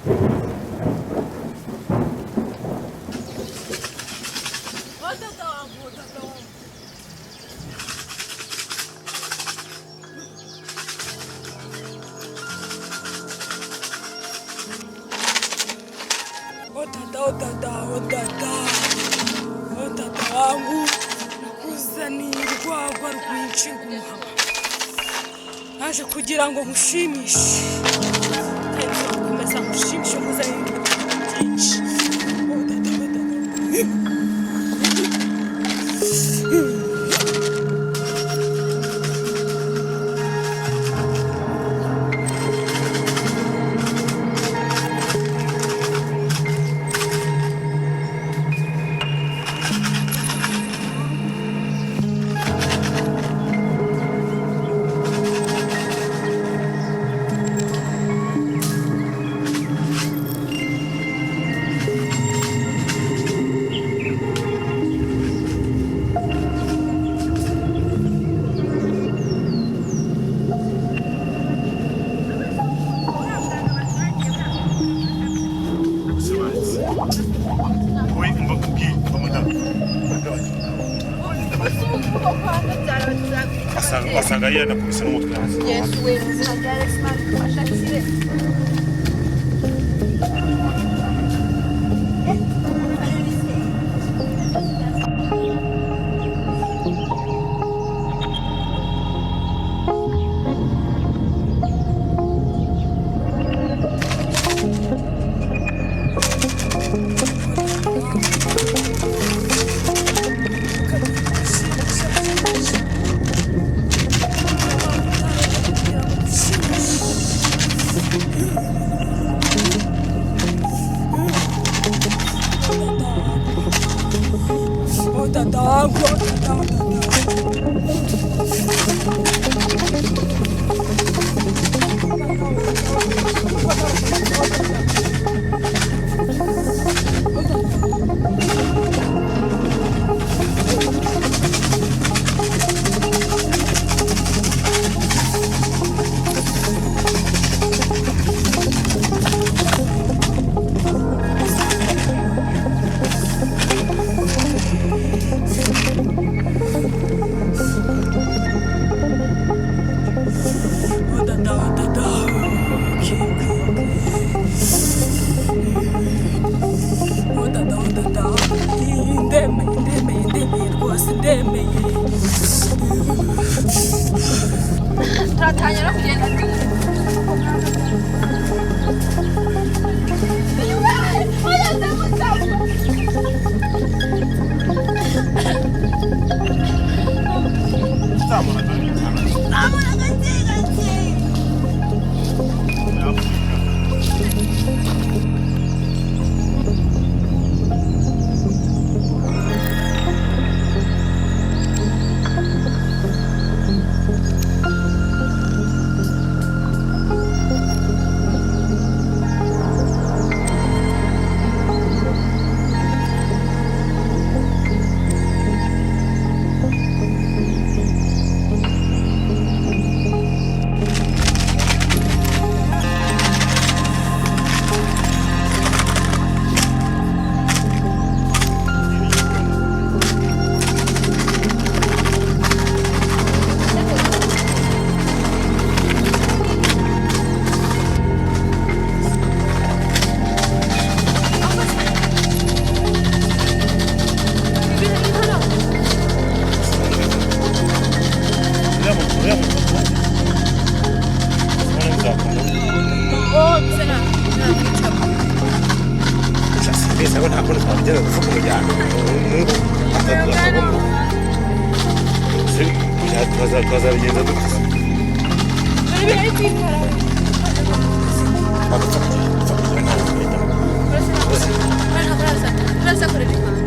Dada wangu nakuzanirwa rwinshi rw'umuhama, naje kugira ngo mushimishe kandi gukomeza mushimishe muzanire byinshi. wasanga yenda kubisa n'umutwe hasi. Yesu we muzina rya Yesu Mana twashakire. Turatangira kugenda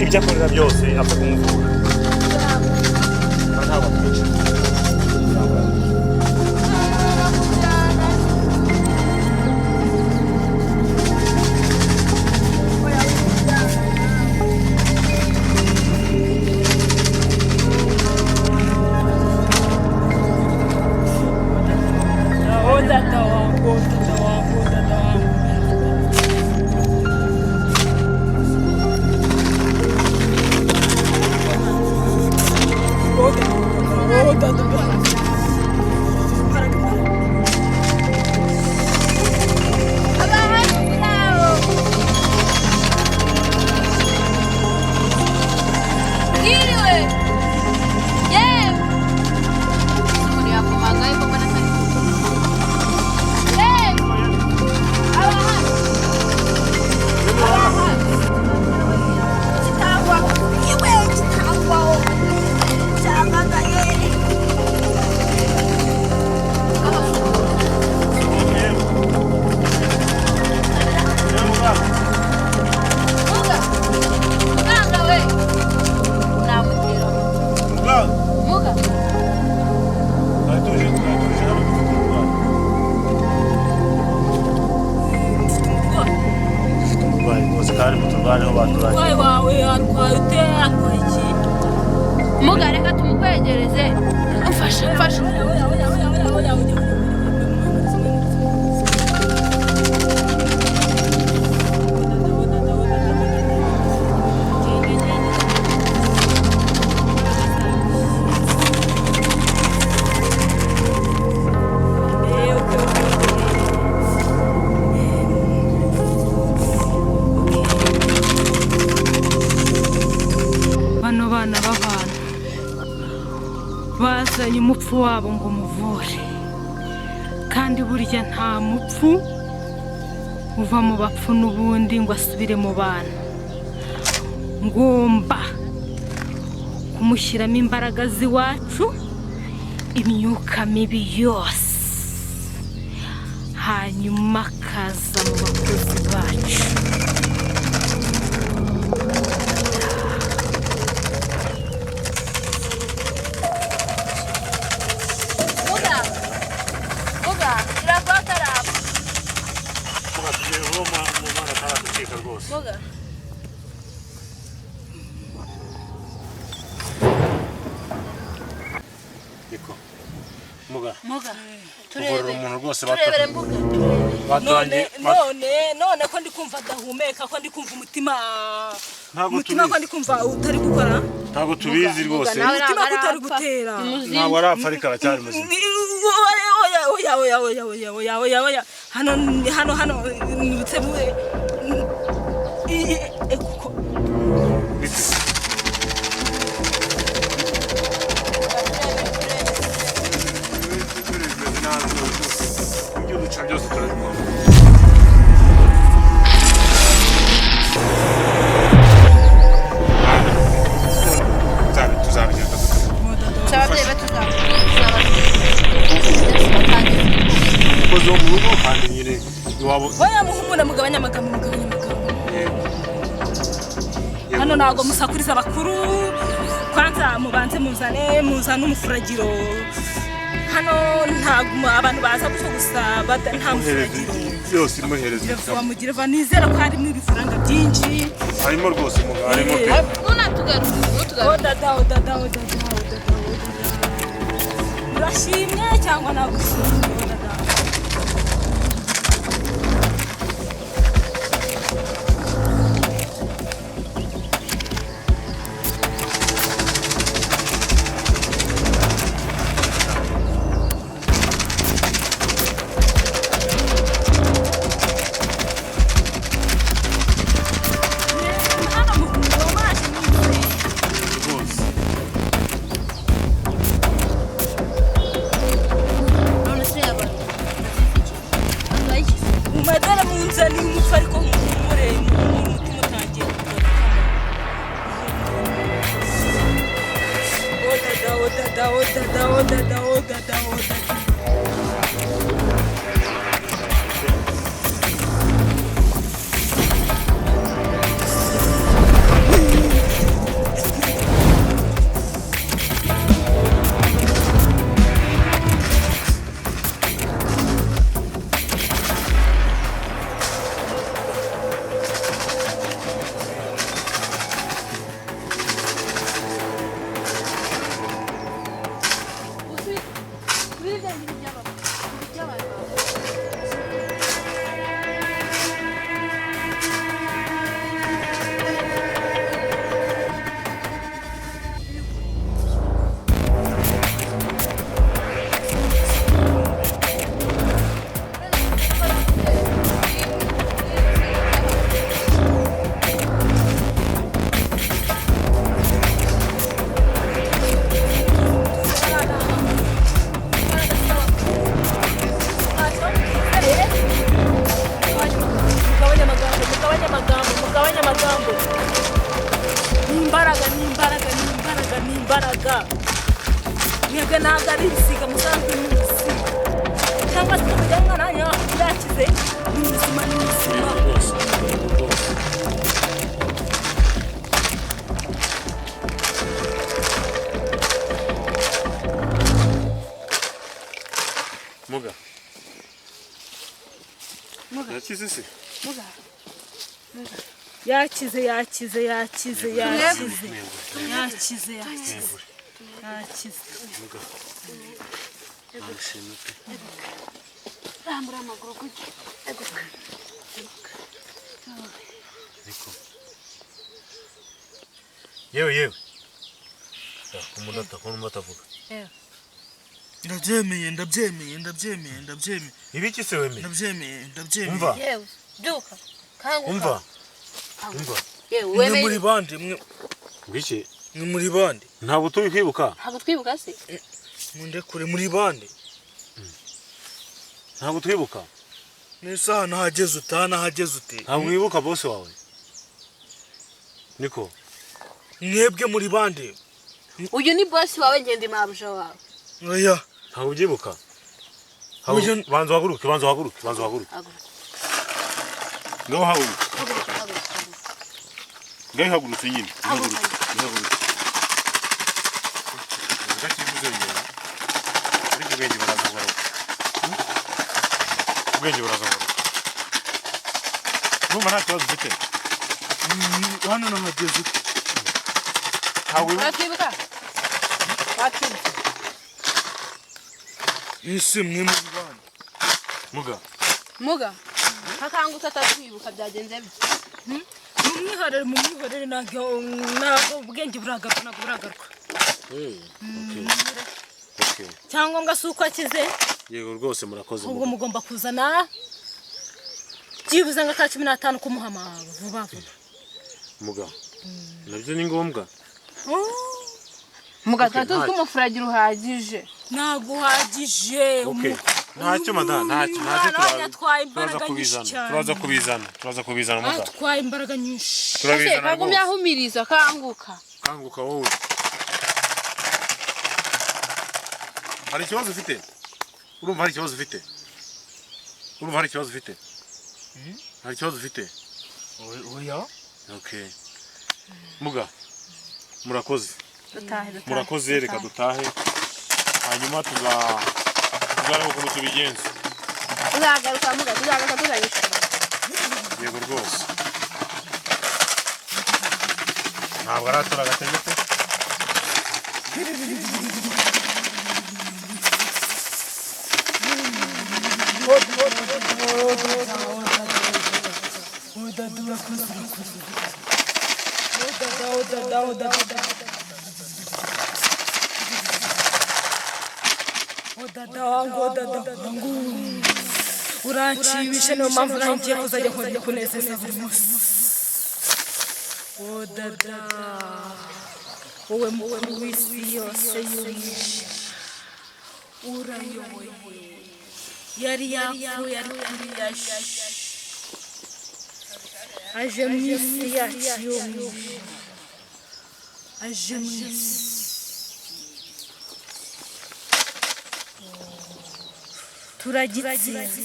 ibyo akorera byose apfa kumuvura. twaturanye. Umurwayi wawe arwaye ute arwaye iki? Muga reka tumukwegereze. Mfasha. Bano bana b'abantu bazanye umupfu wabo ngo muvure, kandi burya nta mupfu uva mu bapfu n'ubundi ngo asubire mu bana. Ngomba kumushyiramo imbaraga z'iwacu, imyuka mibi yose, hanyuma akaza mu bakozi bacu. Muga, irakotarapa. Muga tugiye uwo mwana ataraducika rwose. Muga. Niko. Muga. Muga. Kuvura umuntu rwose Turebere Muga. batangiye. none ko ndi kumva adahumeka, ko ndi kumva umutima Ntabwo ko ndi kumva utari gukora. Ntabwo tubizi rwose. Umutima ko utari gutera. Ntabwo arapfa ariko aracyari muzima. Oya. Hano nibutse muwe. Bite? Ibyo duca byose turabikora. Tuzabigenda Cyababyeyi batuzaba. umukozi wo mu rugo kandi nyine iwabo. Oya muhumura mugabanya amagambo. Hano ntabwo musakuriza abakuru, kwanza mubanze muzane umufuragiro. Hano ntabwo abantu baza gusa nta mufuragiro. Yose imuhereza. Bamugire vanizera ko harimo ibifaranga byinshi. Harimo rwose muga, harimo pe. Dada. Urashimye cyangwa nagushimye dada? Madara munzani umupfu ariko mumure umutima utangiye Dada. Imbaraga. Mwebwe ntabwo ari ibisiga musanzwe muzi. Cyangwa se kujyanwa nanjye yakize ni muzima. Muga. Yakize se? Muga. yakize rambura amaguru gutya eguka yewe umunota avuga ndabyemeye ibiki se wemeye ndabyemeye umva yewe byuka kanguka umva yewe mwe wemeye muri bande mwe ngiki muri bande ntabwo turi kwibuka ntabwo twibuka se mundekure muri bande ntabwo twibuka n'isaha nahageze ute ntabwo wibuka bose wawe niko mwebwe muri bande uyu ni boss wawe ngende mabuja wawe oya ntabwo ubyibuka banza uhaguruke ngaho haguruke ngaho ihagurutse nyine ihagurutse ariko ubwenge burazagaruka urumva nta kibazo ufite hano nahageze ute uratwibuka watwibuka ese mwe muri bande muga kakangutse atatwibuka byagenze bite mumwihorere ntabwo ubwenge buragaruka cyangwa ngo si uko akize yego rwose murakoze ubwo mugomba kuzana byibuze nka ka 15 kumuhama vuba muga nabyo ni ngombwa muga tuzi ko umufuragiro uhagije ntabwo uhagije ntacyo turaza kubizana muga atwaye imbaraga nyinshi turabizana kagumya ahumiriza kanguka wowe hari ikibazo ufite urumva hari ikibazo ufite oya okay muga murakoze reka dutahe hanyuma tuzareba ukuntu tubigenza uzagaruka muga tuzagaruka yego rwose ntabwo aratora agategeko urancibishe niyo mpamvu nangiye kuzajya nkora kunezeza buri munsi dada wowe mukuru w'isi yose yurishe urayoboye yari yapfuye ari yaje aje mu isi yacu y'umwijima aje mu isi turagitsinze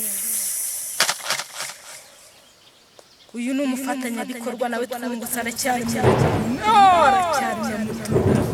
uyu ni umufatanyabikorwa nawe twungutse aracyari muto